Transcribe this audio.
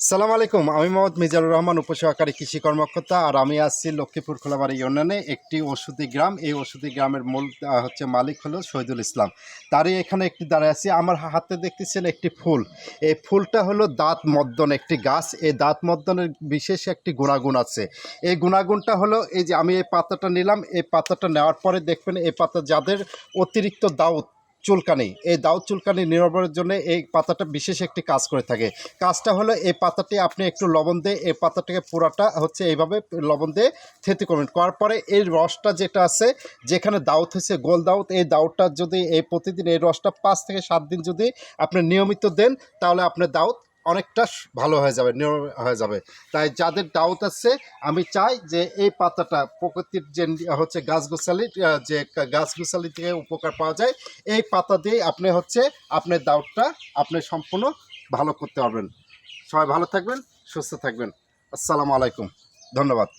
সালাম আলাইকুম। আমি মোহাম্মদ মিজানুর রহমান, উপসহকারী কৃষি কর্মকর্তা। আর আমি আসছি লক্ষ্মীপুর খোলাবাড়ি ইউনিয়নে একটি ওষুধি গ্রাম। এই ওষুধি গ্রামের মূল মালিক হলো শহীদুল ইসলাম। তারই এখানে একটি দাঁড়ায় আছি। আমার হাতে দেখতেছেন একটি ফুল। এই ফুলটা হলো দাঁত মর্দন একটি গাছ। এই দাঁত মর্দনের বিশেষ একটি গুণাগুণ আছে। এই গুণাগুণটা হলো এই যে আমি এই পাতাটা নিলাম, এই পাতাটা নেওয়ার পরে দেখবেন এই পাতা যাদের অতিরিক্ত দাউত চুলকানি, এই দাউদ চুলকানি নিরাময়ের জন্য এই পাতাটা বিশেষ একটি কাজ করে থাকে। কাজটা হলো এই পাতাটি আপনি একটু লবণ দিয়ে এই পাতাটাকে পুরাটা এইভাবে লবণ দিয়ে থেতে করবেন। করার পরে এই রসটা যেটা আছে, যেখানে দাউদ হয়েছে গোল দাউদ, এই দাউদটা যদি এই প্রতিদিন এই রসটা 5 থেকে 7 দিন যদি আপনি নিয়মিত দেন, তাহলে আপনার দাউদ অনেকটা ভালো হয়ে যাবে, হয়ে যাবে। তাই যাদের দাউদ আছে, আমি চাই যে এই পাতাটা প্রকৃতির যে গাছগাছালি, যে গাছগাছালি থেকে উপকার পাওয়া যায়, এই পাতা দিয়ে আপনি আপনার দাউদটা আপনি সম্পূর্ণ ভালো করতে পারবেন। সবাই ভালো থাকবেন, সুস্থ থাকবেন। আসসালামু আলাইকুম, ধন্যবাদ।